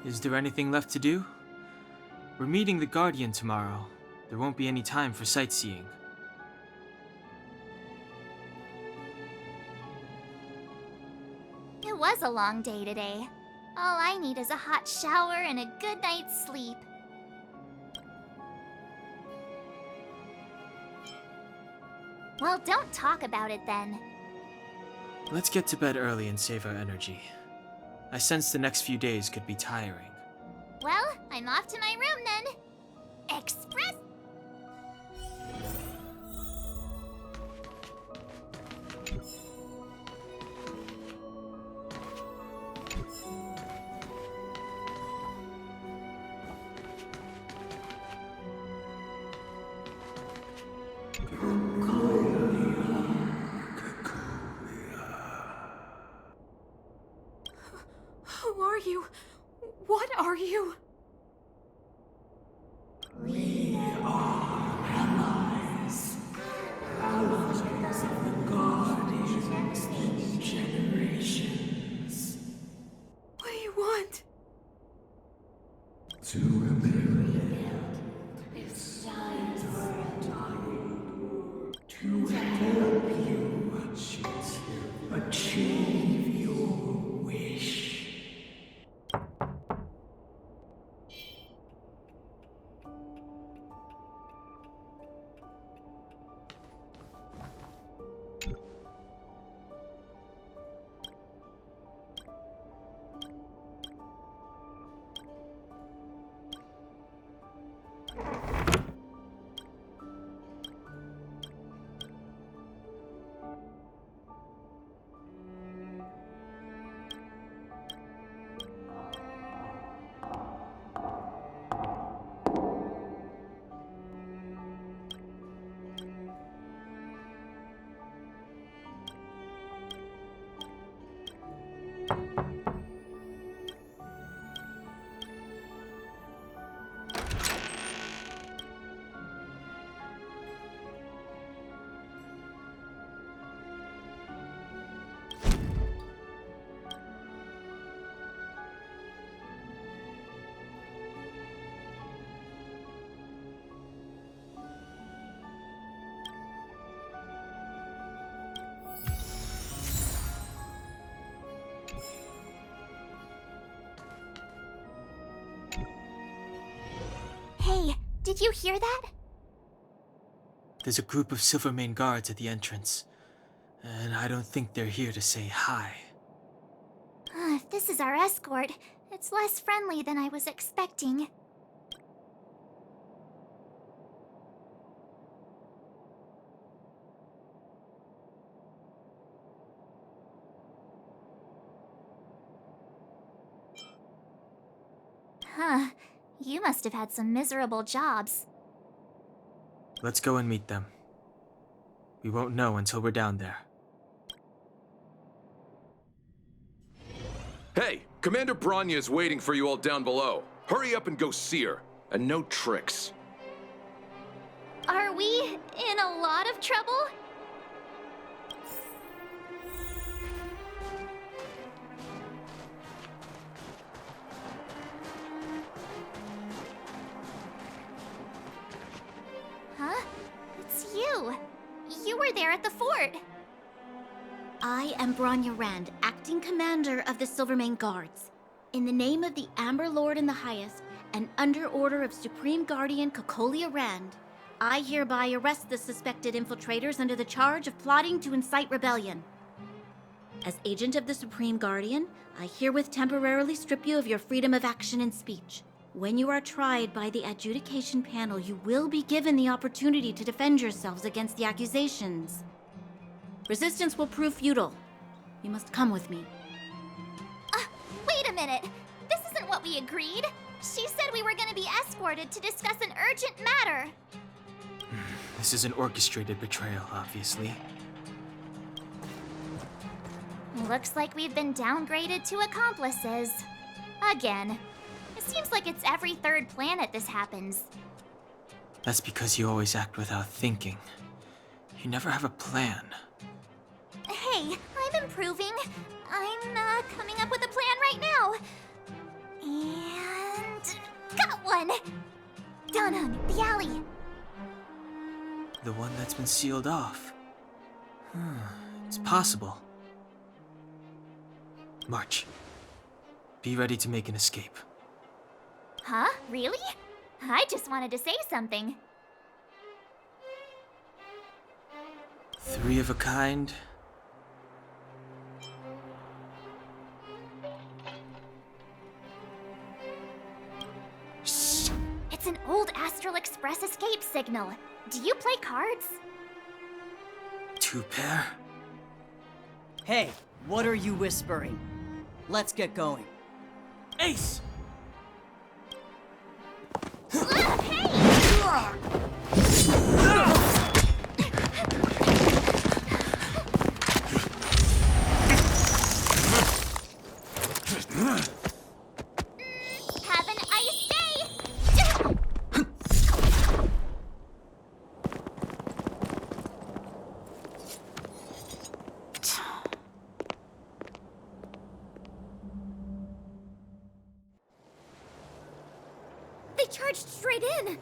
Is there anything left to do? We're meeting the Guardian tomorrow. There won't be any time for sightseeing. It was a long day today. All I need is a hot shower and a good night's sleep. Well, don't talk about it then. Let's get to bed early and save our energy. I sense the next few days could be tiring. Well, I'm off to my room then. Express! Who are you? What are you? We are allies. Allies of the Guardians in generations. What do you want? To rebuild its time to help you achieve your wish. Hey, did you hear that? There's a group of Silvermane guards at the entrance, and I don't think they're here to say hi. If this is our escort, it's less friendly than I was expecting. Huh. You must have had some miserable jobs. Let's go and meet them. We won't know until we're down there. Hey, Commander Bronya is waiting for you all down below. Hurry up and go see her. And no tricks. Are we in a lot of trouble? Huh? It's you. You were there at the fort. I am Bronya Rand, acting commander of the Silvermane Guards. In the name of the Amber Lord in the Highest, and under order of Supreme Guardian Cocolia Rand, I hereby arrest the suspected infiltrators under the charge of plotting to incite rebellion. As agent of the Supreme Guardian, I herewith temporarily strip you of your freedom of action and speech. When you are tried by the adjudication panel, you will be given the opportunity to defend yourselves against the accusations. Resistance will prove futile. You must come with me. Wait a minute. This isn't what we agreed. She said we were going to be escorted to discuss an urgent matter. This is an orchestrated betrayal, obviously. Looks like we've been downgraded to accomplices. Again. It seems like it's every third planet this happens. That's because you always act without thinking. You never have a plan. Hey, I'm improving. I'm coming up with a plan right now. And... got one! Down the alley. The one that's been sealed off. It's possible. March. Be ready to make an escape. Huh? Really? I just wanted to say something. 3 of a kind. Shh! It's an old Astral Express escape signal. Do you play cards? 2 pair? Hey, what are you whispering? Let's get going. Ace! Have an ice day! They charged straight in!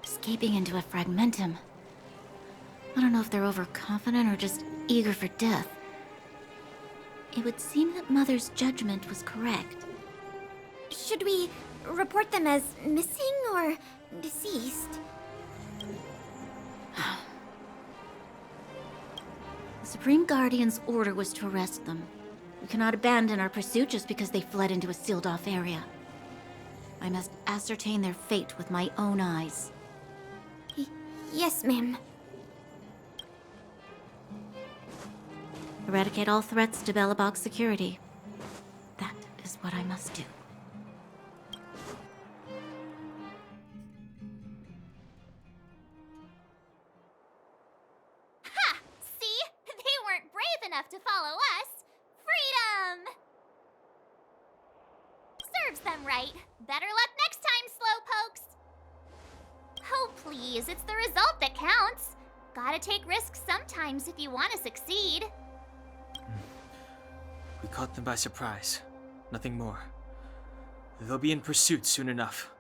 Escaping into a fragmentum. I don't know if they're overconfident or just eager for death. It would seem that Mother's judgment was correct. Should we report them as missing or deceased? The Supreme Guardian's order was to arrest them. We cannot abandon our pursuit just because they fled into a sealed-off area. I must ascertain their fate with my own eyes. Yes, ma'am. Eradicate all threats to Bellabog's security. That is what I must do. Ha! See? They weren't brave enough to follow us. Freedom! Serves them right. Better luck next time, slowpokes. Oh, please, it's the result that counts. Gotta take risks sometimes if you want to succeed. We caught them by surprise. Nothing more. They'll be in pursuit soon enough.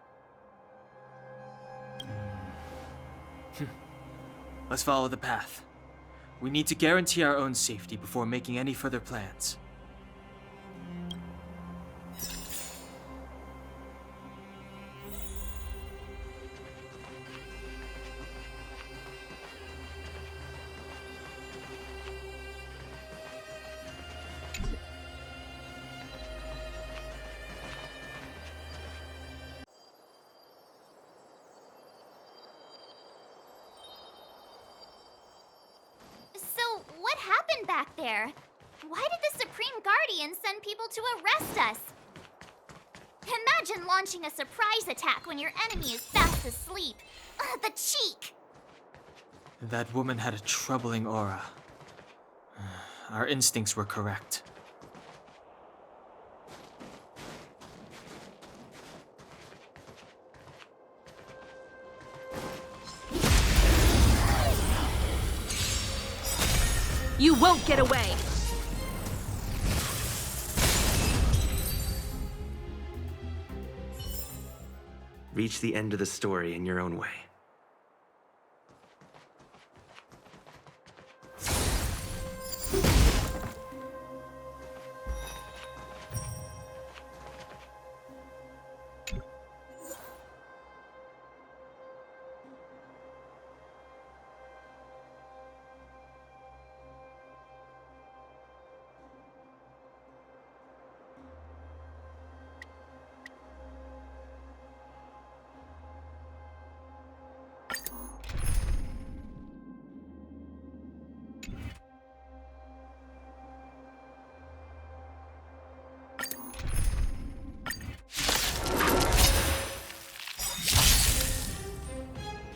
Let's follow the path. We need to guarantee our own safety before making any further plans. So, what happened back there? Why did the Supreme Guardian send people to arrest us? Imagine launching a surprise attack when your enemy is fast asleep. The cheek! That woman had a troubling aura. Our instincts were correct. You won't get away! Reach the end of the story in your own way.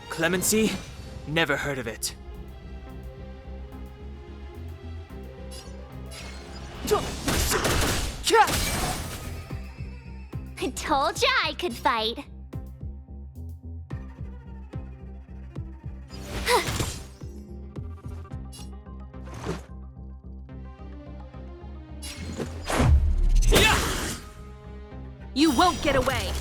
Clemency? Never heard of it. I told ya I could fight. won't get away!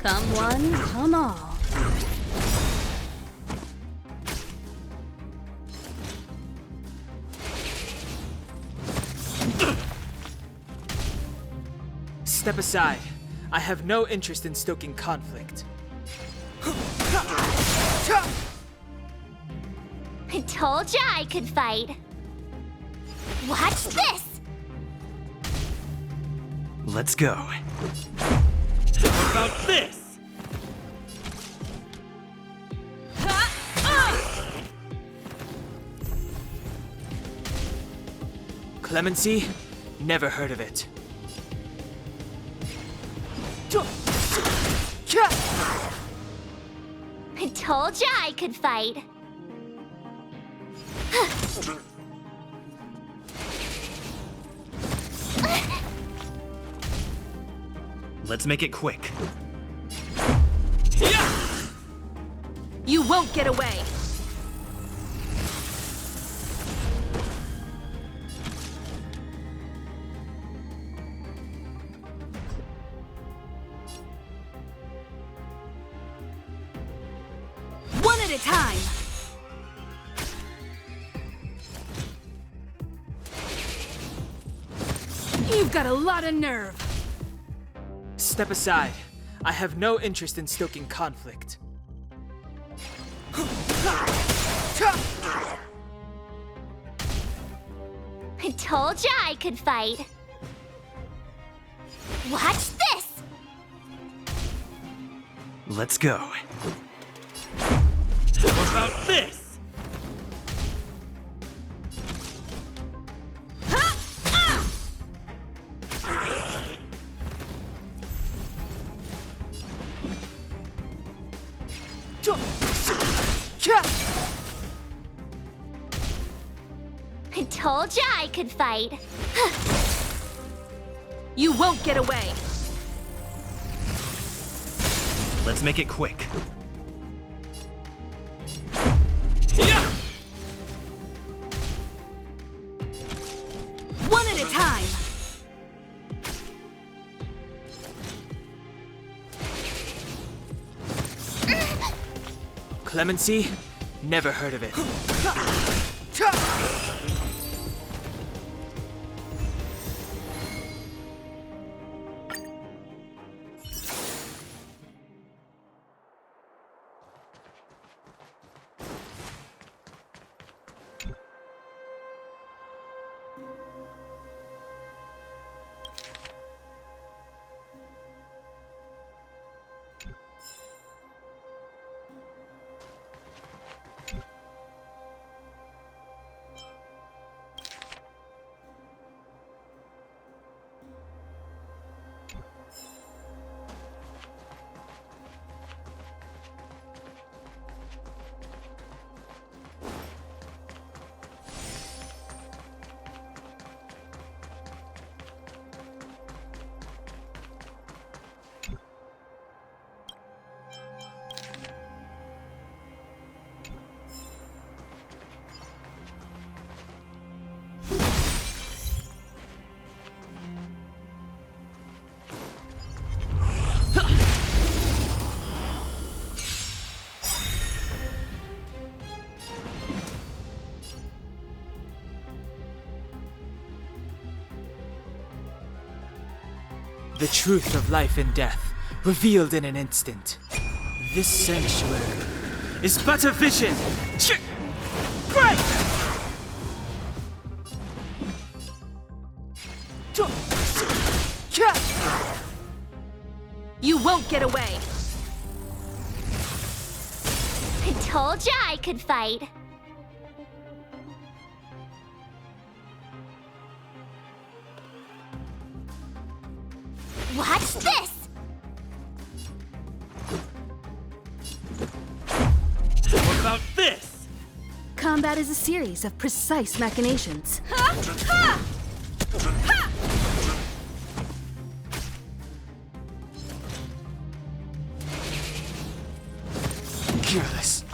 Come one, come all. Step aside. I have no interest in stoking conflict. I told ya I could fight. Watch this! Let's go. How about this? Clemency? Never heard of it. I told ya I could fight. Let's make it quick. You won't get away! One at a time! You've got a lot of nerve! Step aside. I have no interest in stoking conflict. I told ya I could fight. Watch this! Let's go. How about this? I told ya I could fight. You won't get away! Let's make it quick. One at a time! Clemency? Never heard of it. The truth of life and death, revealed in an instant. This sanctuary is but a vision! Break! You won't get away! I told ya I could fight. Watch this! What about this? Combat is a series of precise machinations. Careless.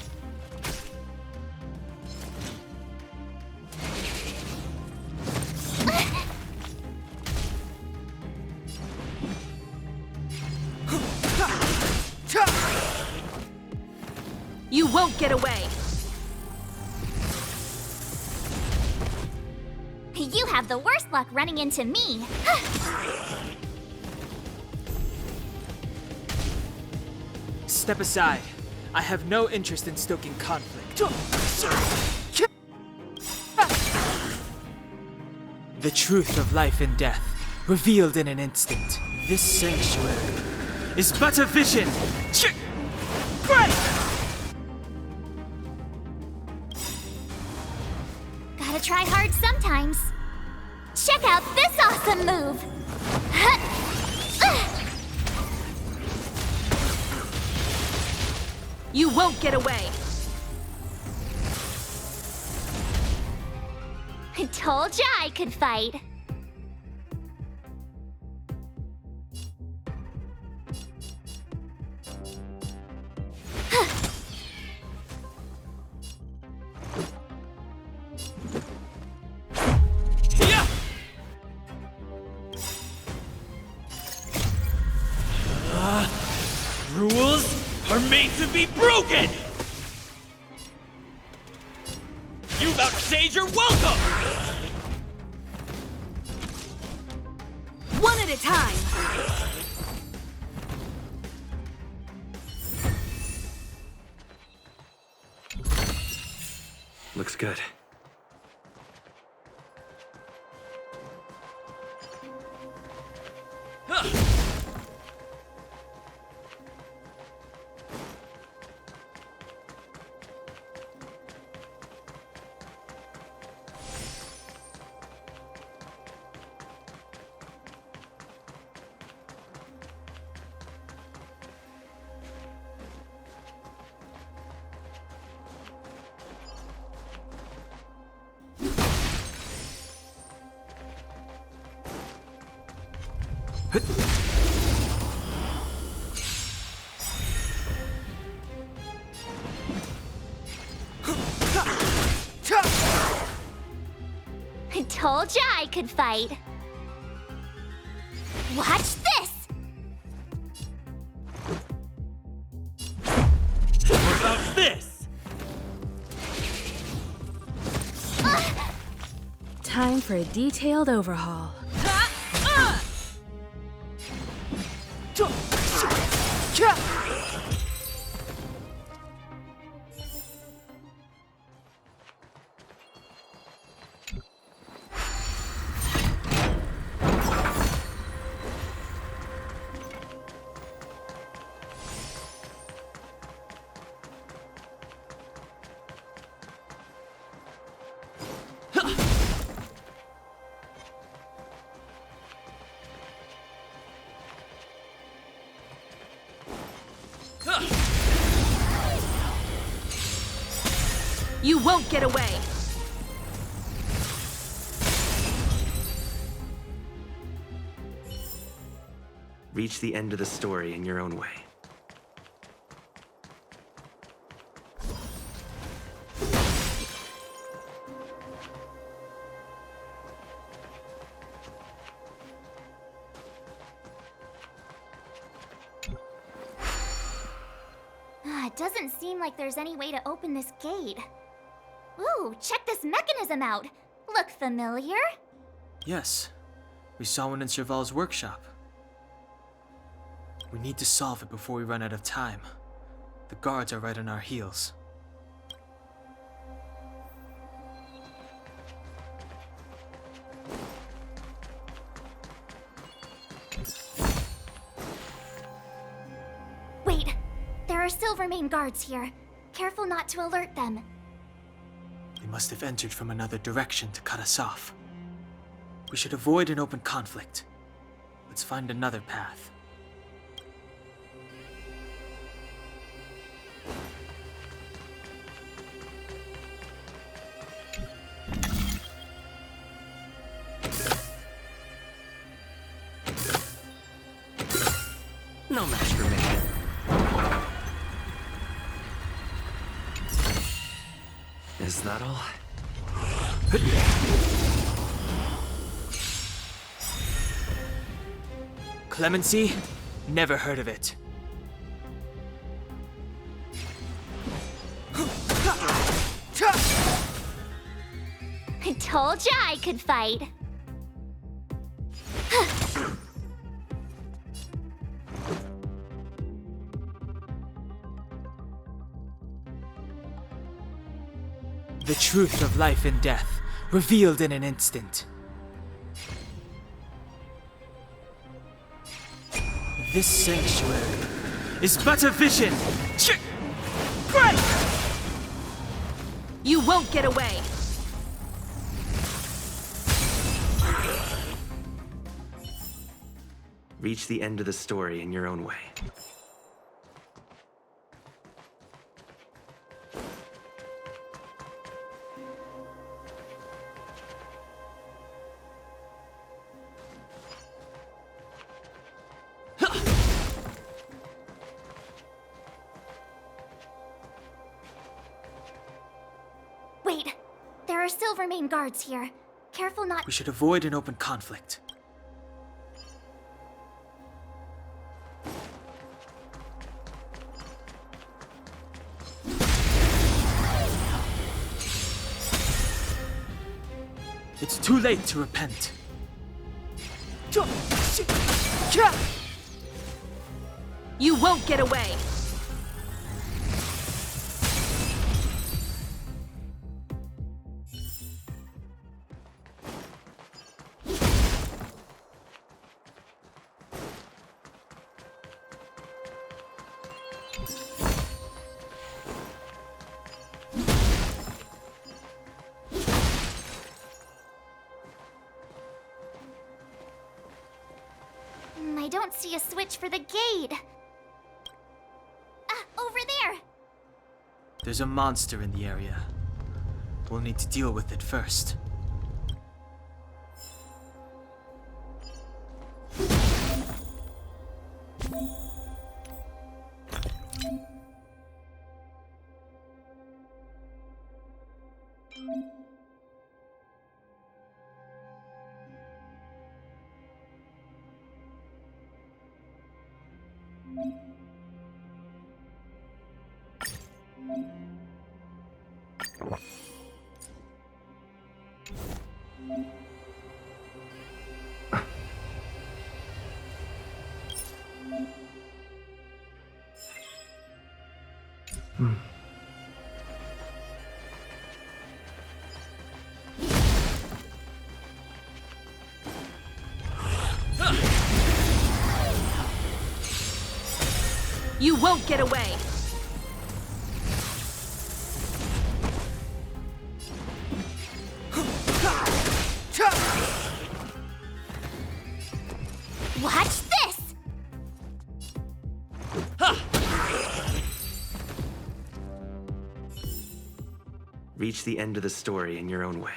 You won't get away! You have the worst luck running into me. Step aside. I have no interest in stoking conflict. The truth of life and death, revealed in an instant. This sanctuary is but a vision. Great! Gotta try hard sometimes. Check out this awesome move! You won't get away! I told ya I could fight. Rules are made to be broken! You've outstayed your welcome! One at a time! Looks good. I told ya I could fight. Watch this! What about this? Time for a detailed overhaul. You won't get away! Reach the end of the story in your own way. It doesn't seem like there's any way to open this gate. Ooh, check this mechanism out! Look familiar? Yes, we saw one in Serval's workshop. We need to solve it before we run out of time. The guards are right on our heels. Wait, there are Silvermane guards here. Careful not to alert them. They must have entered from another direction to cut us off. We should avoid an open conflict. Let's find another path. No match for me. Is that all? Clemency? Never heard of it. I told ya I could fight. The truth of life and death, revealed in an instant. This sanctuary is but a vision! Break! You won't get away! Reach the end of the story in your own way. Wait, there are Silvermane guards here. Careful not— We should avoid an open conflict. It's too late to repent. You won't get away! I don't see a switch for the gate. Ah, over there! There's a monster in the area. We'll need to deal with it first. You won't get away! Watch this! Reach the end of the story in your own way.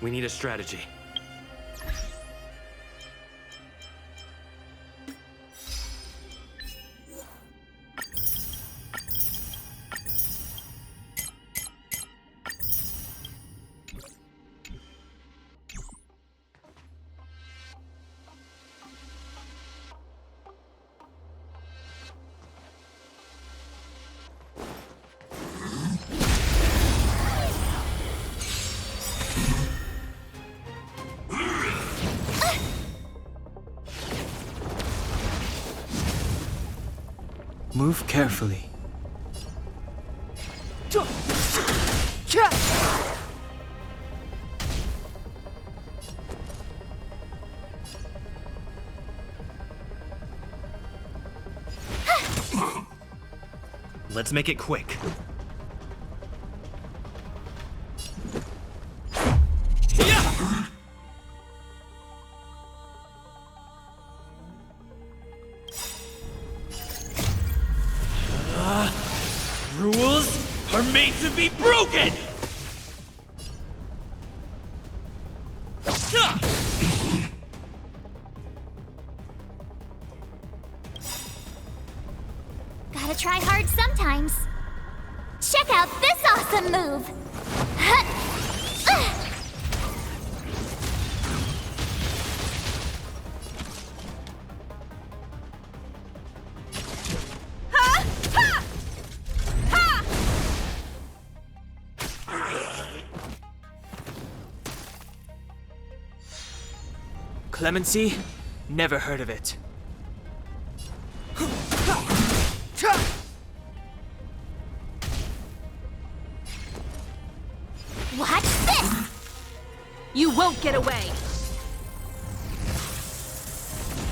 We need a strategy. Move carefully. Let's make it quick. Rules are made to be broken! Gotta try hard sometimes. Check out this awesome move! Huh. Clemency? Never heard of it. Watch this! You won't get away!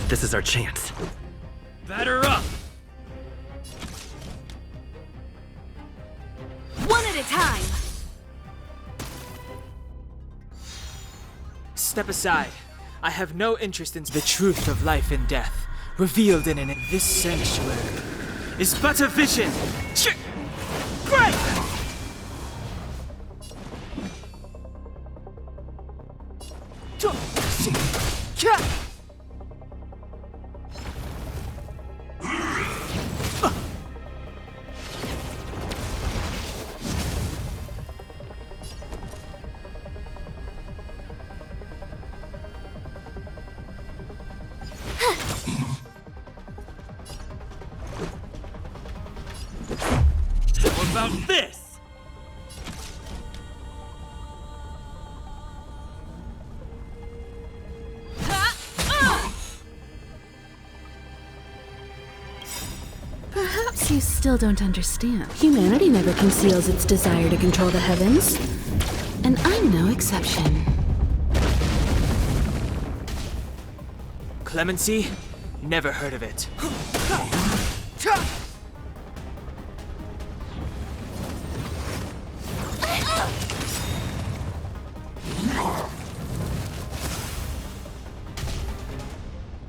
This is our chance. Batter up! One at a time! Step aside. I have no interest in the truth of life and death, revealed in this sanctuary, is but a vision. Great! How about this? Perhaps you still don't understand. Humanity never conceals its desire to control the heavens. And I'm no exception. Clemency? Never heard of it.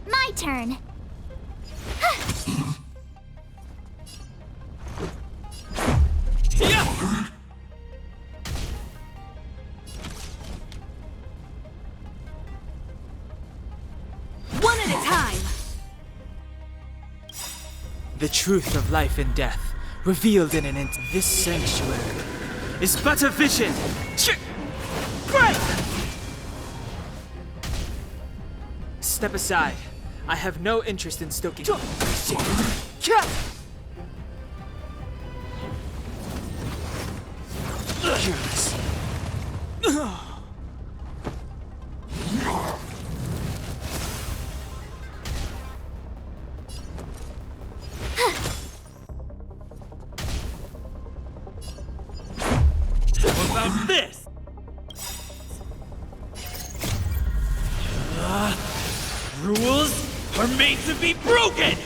My turn. One at a time! The truth of life and death, revealed in this sanctuary, is but a vision. Great! Step aside. I have no interest in stoking. Careless. How about this? Rules are made to be broken!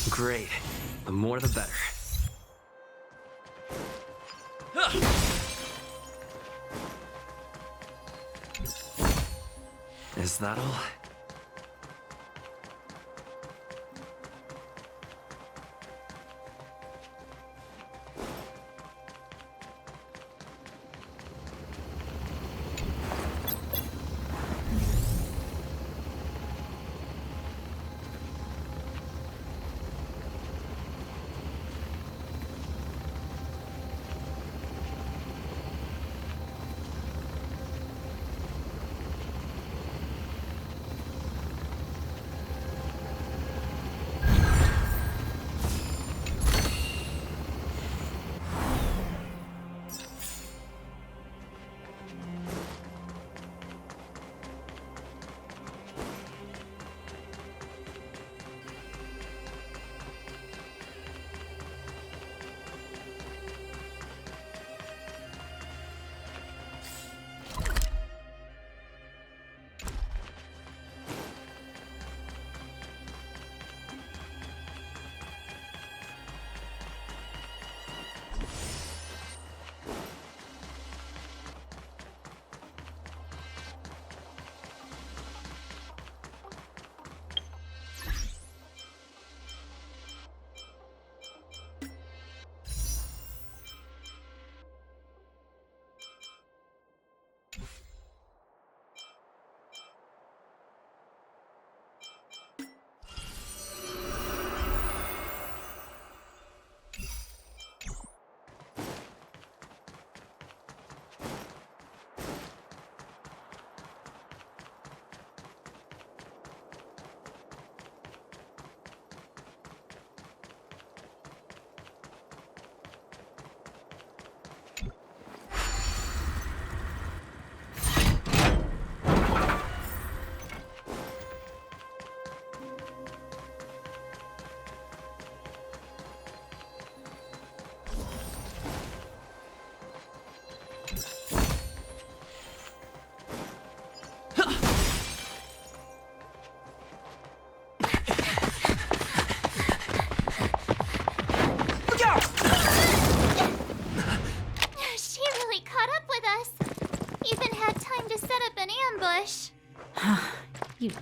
Great. The more the better. Is that all?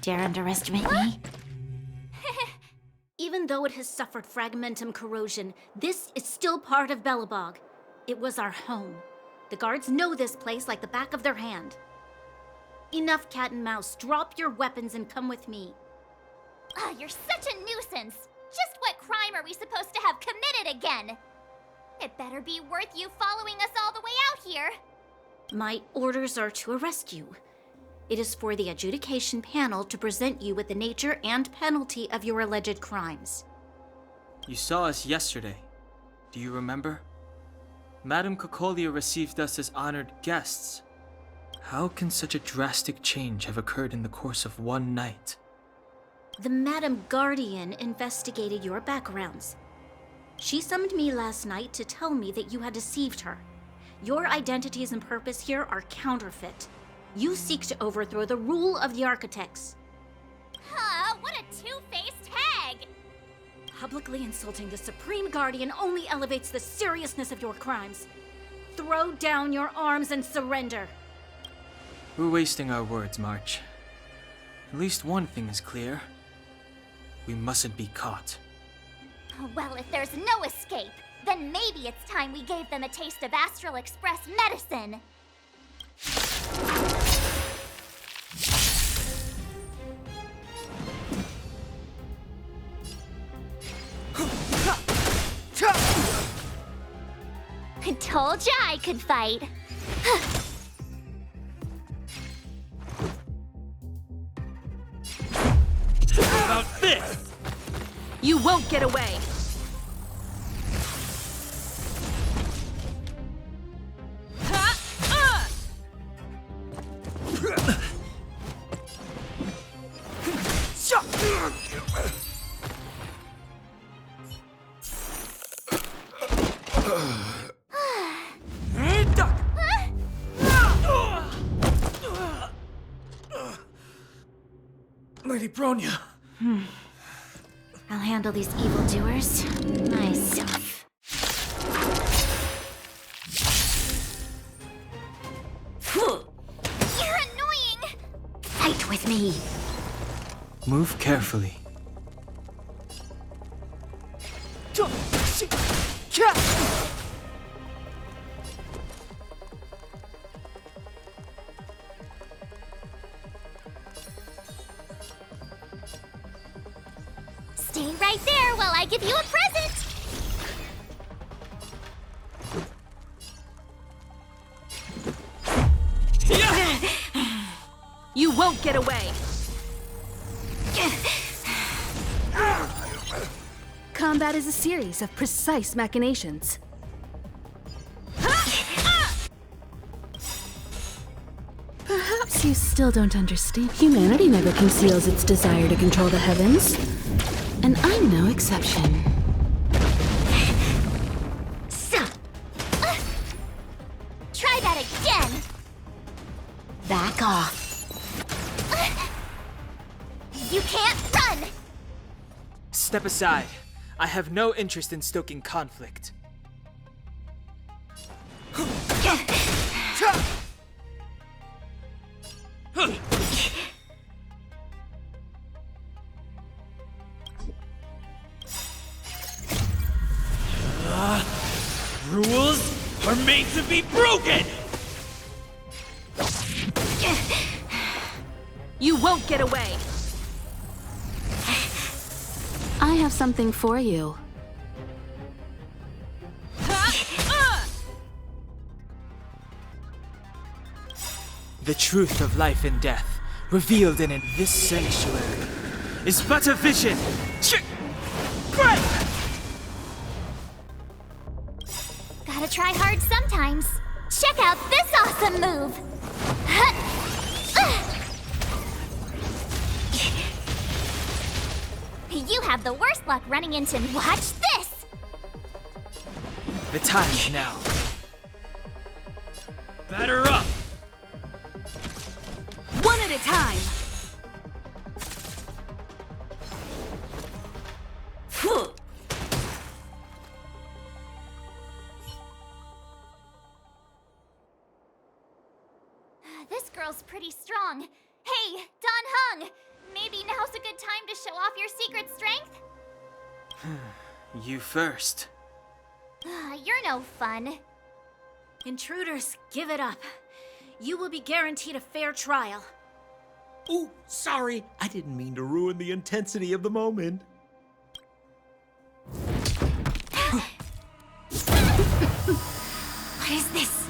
Dare underestimate me? Even though it has suffered fragmentum corrosion, this is still part of Belobog. It was our home. The guards know this place like the back of their hand. Enough cat and mouse. Drop your weapons and come with me. Ah, you're such a nuisance. Just what crime are we supposed to have committed again? It better be worth you following us all the way out here. My orders are to arrest you. It is for the adjudication panel to present you with the nature and penalty of your alleged crimes. You saw us yesterday. Do you remember? Madame Cocolia received us as honored guests. How can such a drastic change have occurred in the course of one night? The Madam Guardian investigated your backgrounds. She summoned me last night to tell me that you had deceived her. Your identities and purpose here are counterfeit. You seek to overthrow the rule of the architects. Huh, what a two-faced hag! Publicly insulting the Supreme Guardian only elevates the seriousness of your crimes. Throw down your arms and surrender. We're wasting our words, March. At least one thing is clear. We mustn't be caught. Well, if there's no escape, then maybe it's time we gave them a taste of Astral Express medicine. I told ya I could fight. How about this? You won't get away! Lady Bronya! I'll handle these evildoers myself. You're annoying! Fight with me! Move carefully. Stay right there while I give you a present! You won't get away! Combat is a series of precise machinations. Perhaps you still don't understand. Humanity never conceals its desire to control the heavens. And I'm no exception. Try that again! Back off. You can't run! Step aside. I have no interest in stoking conflict. Rules are made to be broken! You won't get away! I have something for you. The truth of life and death, revealed in this sanctuary, is but a vision. Great! Gotta try hard sometimes. Check out this awesome move! You have the worst luck running into me. Watch this! The time is now. Batter up! One at a time! This girl's pretty strong. Hey, Don Hung! maybe now's a good time to show off your secret strength? You first. You're no fun. Intruders, give it up. You will be guaranteed a fair trial. Ooh, sorry. I didn't mean to ruin the intensity of the moment. What is this?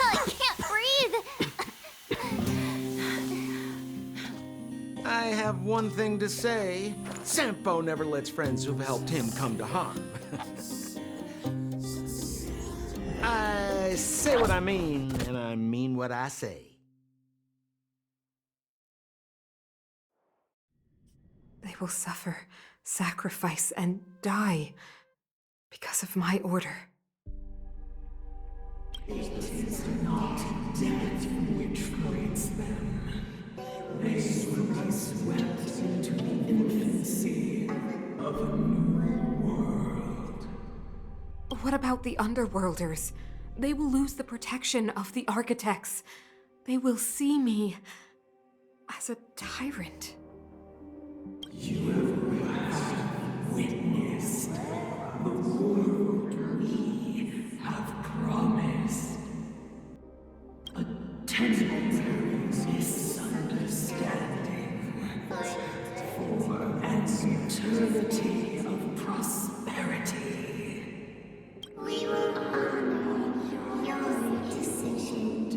I can't breathe. I have one thing to say. Sampo never lets friends who've helped him come to harm. I say what I mean, and I mean what I say. They will suffer, sacrifice, and die because of my order. It is not death which frees them. They will be swept into the infancy of a new world. What about the Underworlders? They will lose the protection of the Architects. They will see me as a tyrant. You have witnessed the world we have promised. A temporary misunderstanding for an eternity of prosperity. We will honor your decision.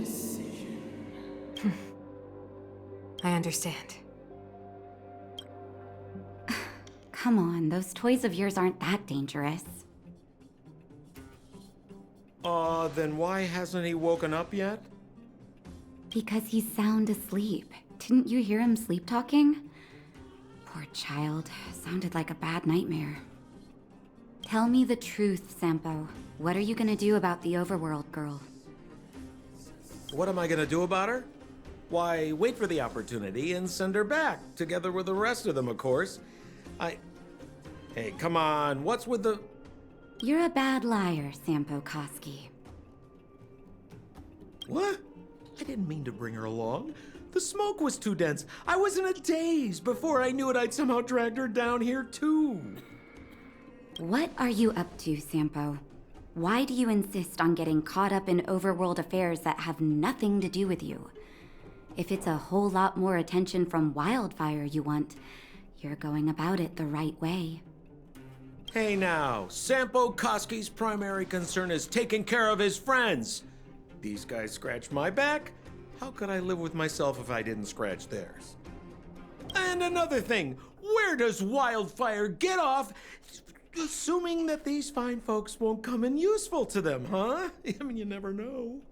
I understand. Come on, those toys of yours aren't that dangerous. Then why hasn't he woken up yet? Because he's sound asleep. Didn't you hear him sleep talking? Poor child. Sounded like a bad nightmare. Tell me the truth, Sampo. What are you gonna do about the Overworld girl? What am I gonna do about her? Why, wait for the opportunity and send her back, together with the rest of them, of course. Hey, come on, what's with the... You're a bad liar, Sampo Koski. What? I didn't mean to bring her along. The smoke was too dense. I was in a daze. Before I knew it, I'd somehow dragged her down here, too. What are you up to, Sampo? Why do you insist on getting caught up in overworld affairs that have nothing to do with you? If it's a whole lot more attention from Wildfire you want, you're going about it the right way. Hey now, Sampo Koski's primary concern is taking care of his friends. These guys scratched my back. How could I live with myself if I didn't scratch theirs? And another thing, where does Wildfire get off assuming that these fine folks won't come in useful to them, huh? I mean, you never know.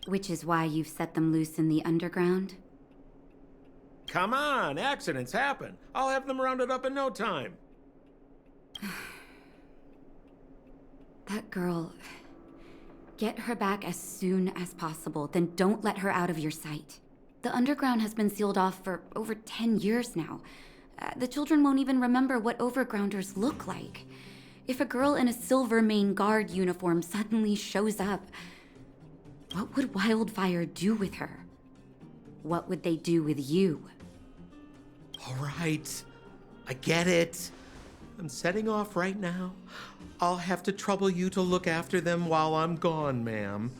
Which is why you've set them loose in the underground? Come on, accidents happen. I'll have them rounded up in no time. That girl... Get her back as soon as possible, then don't let her out of your sight. The underground has been sealed off for over 10 years now. The children won't even remember what overgrounders look like. If a girl in a Silvermane Guard uniform suddenly shows up, what would Wildfire do with her? What would they do with you? All right, I get it. I'm setting off right now. I'll have to trouble you to look after them while I'm gone, ma'am.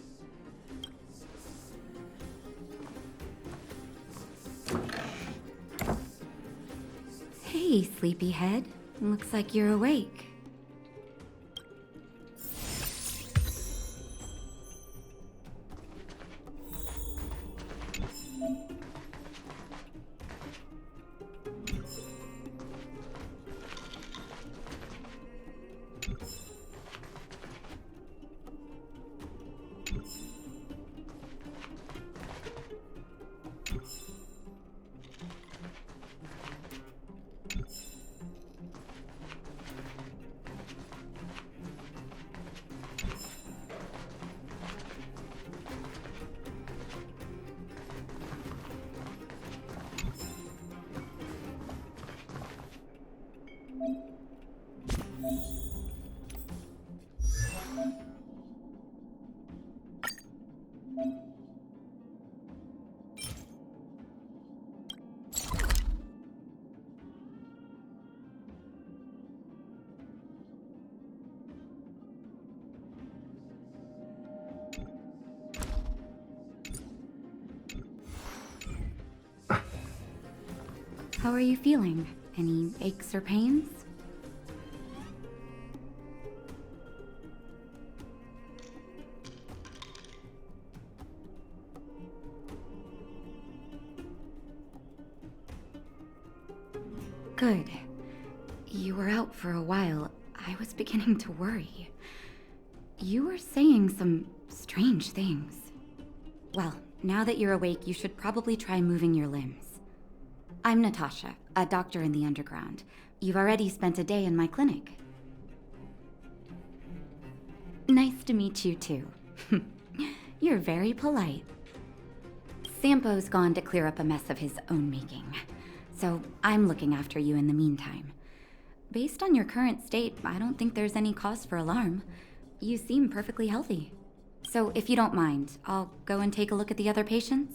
Hey, sleepyhead. Looks like you're awake. How are you feeling? Any aches or pains? Good. You were out for a while. I was beginning to worry. You were saying some strange things. Well, now that you're awake, you should probably try moving your limbs. I'm Natasha, a doctor in the underground. You've already spent a day in my clinic. Nice to meet you, too. You're very polite. Sampo's gone to clear up a mess of his own making, so I'm looking after you in the meantime. Based on your current state, I don't think there's any cause for alarm. You seem perfectly healthy. So if you don't mind, I'll go and take a look at the other patients.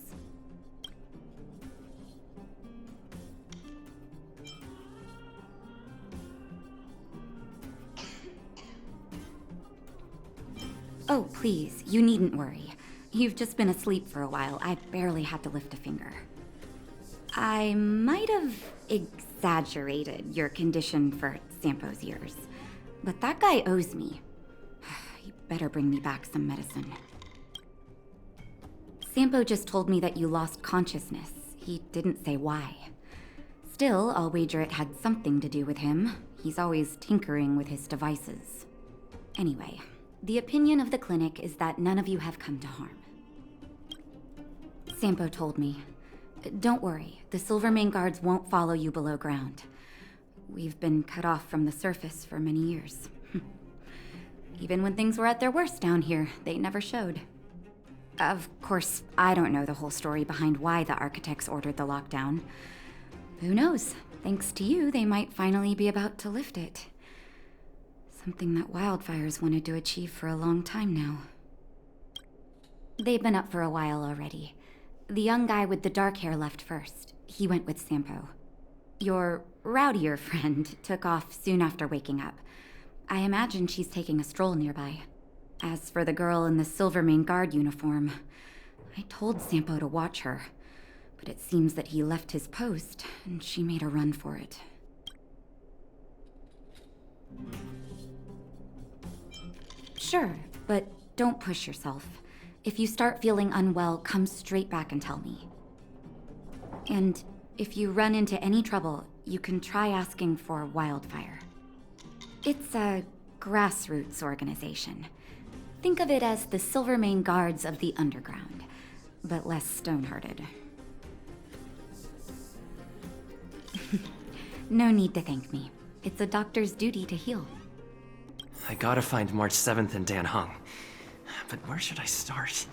Oh, please, you needn't worry. You've just been asleep for a while. I barely had to lift a finger. I might have exaggerated your condition for Sampo's ears, but that guy owes me. You better bring me back some medicine. Sampo just told me that you lost consciousness. He didn't say why. Still, I'll wager it had something to do with him. He's always tinkering with his devices. Anyway, the opinion of the clinic is that none of you have come to harm. Sampo told me. Don't worry, the Silvermane guards won't follow you below ground. We've been cut off from the surface for many years. Even when things were at their worst down here, they never showed. Of course, I don't know the whole story behind why the architects ordered the lockdown. Who knows? Thanks to you, they might finally be about to lift it. Something that Wildfire's wanted to achieve for a long time now. They've been up for a while already. The young guy with the dark hair left first. He went with Sampo. Your rowdier friend took off soon after waking up. I imagine she's taking a stroll nearby. As for the girl in the Silvermane guard uniform, I told Sampo to watch her, but it seems that he left his post and she made a run for it. Sure, but don't push yourself. If you start feeling unwell, come straight back and tell me. And if you run into any trouble, you can try asking for Wildfire. It's a grassroots organization. Think of it as the Silvermane Guards of the Underground, but less stone-hearted. No need to thank me. It's a doctor's duty to heal. I gotta find March 7th and Dan Hung. But where should I start?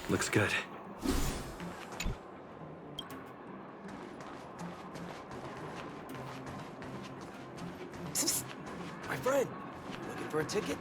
Looks good. My friend, looking for a ticket?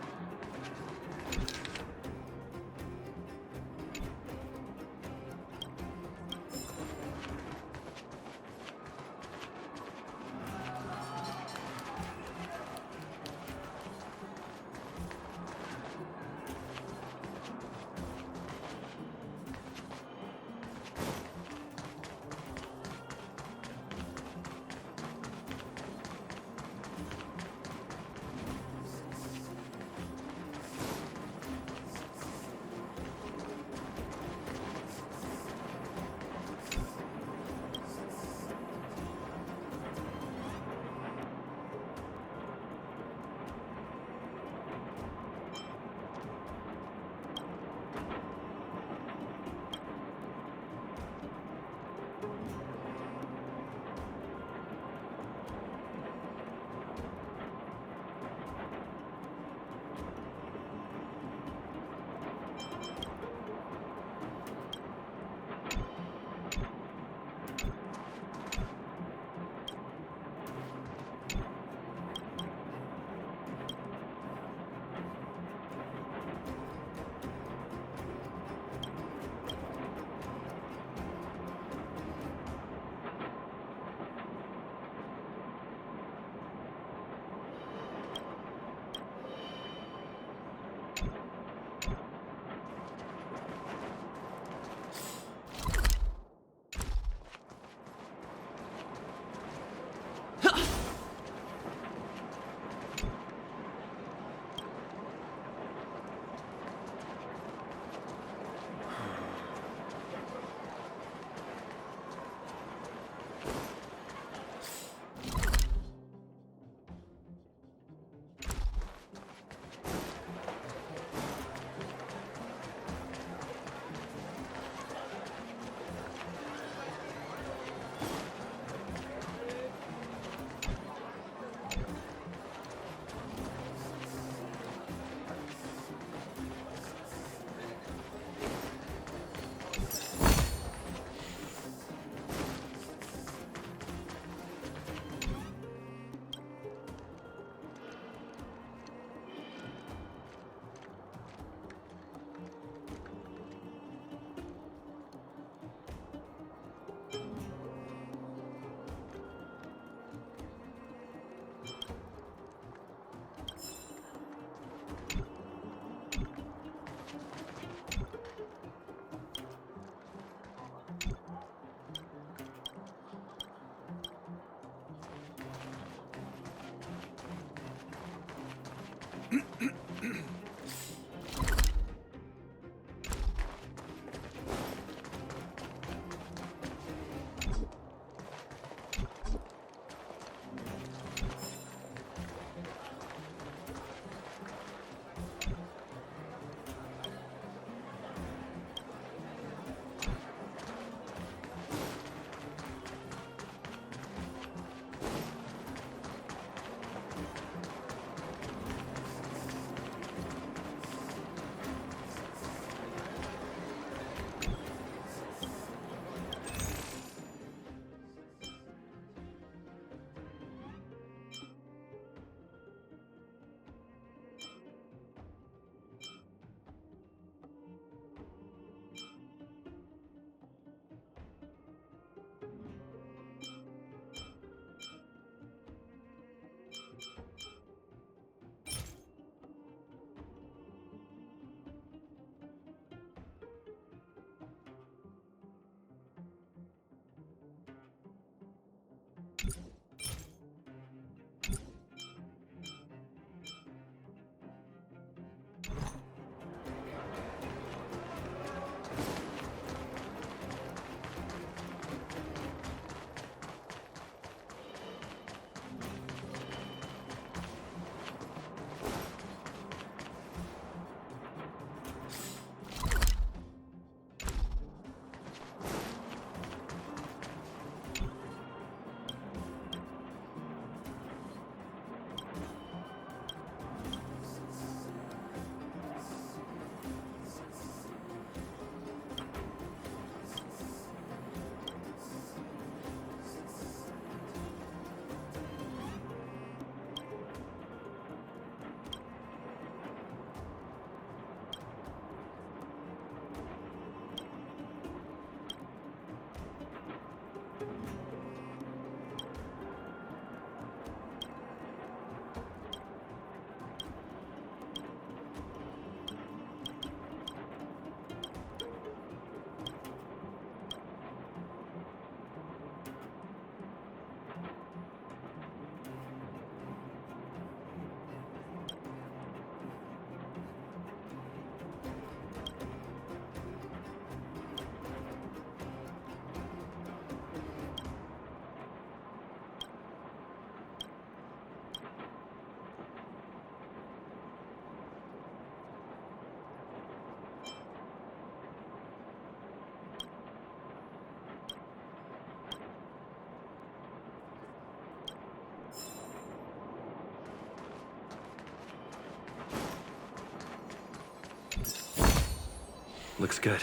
Looks good.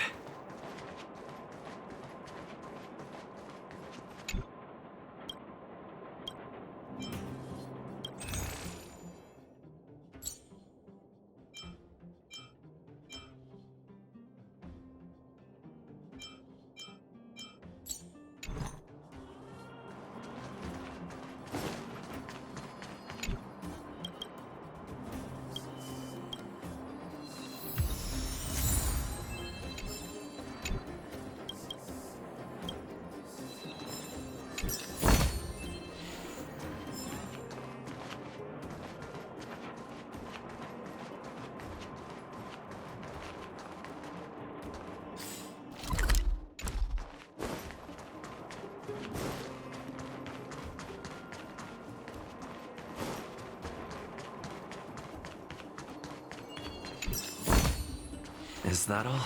Is that all?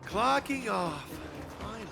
Clocking off. Finally.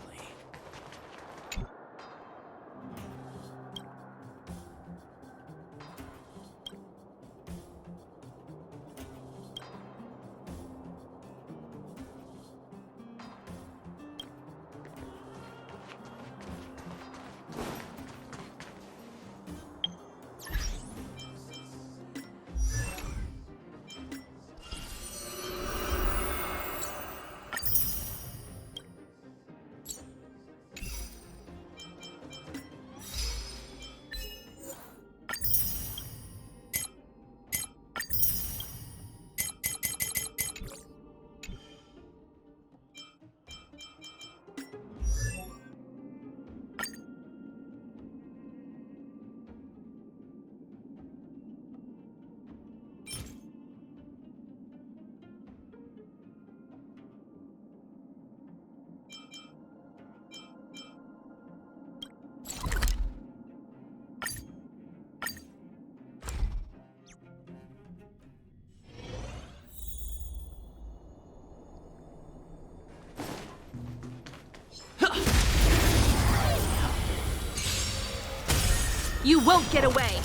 You won't get away!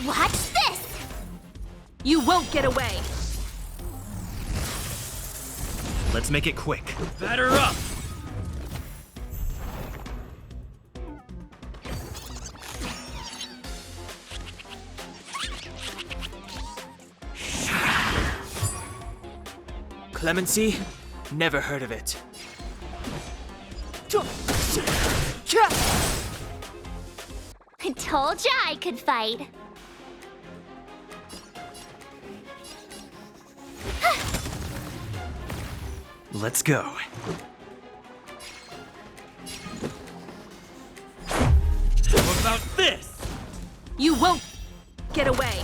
Watch this! You won't get away! Let's make it quick. Batter up! Clemency? Never heard of it. I told ya I could fight. Let's go. What about this? You won't get away!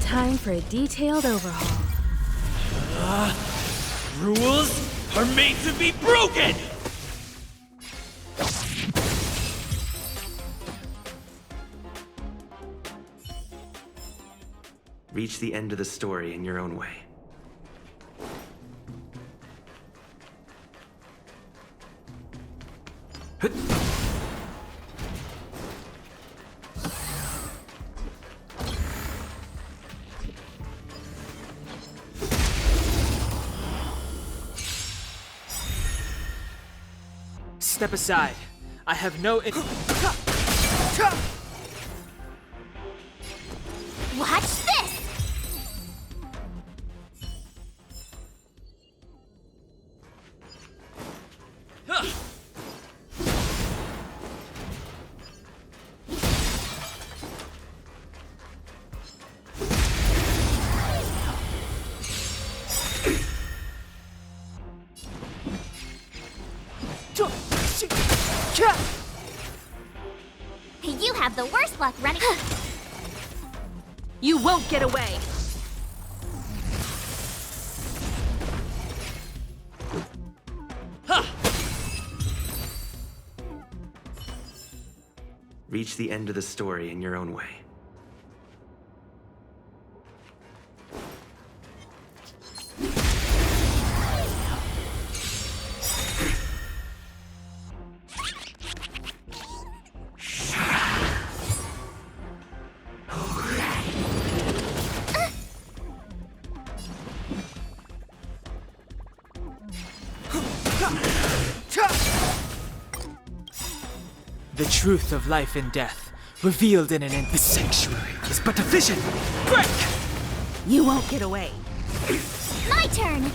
Time for a detailed overhaul. Rules are made to be broken! Reach the end of the story in your own way. Step aside. I have no Watch this! You have the worst luck running. You won't get away! Reach the end of the story in your own way. The truth of life and death, revealed in an The sanctuary is but a vision. Break! You won't get away. My turn!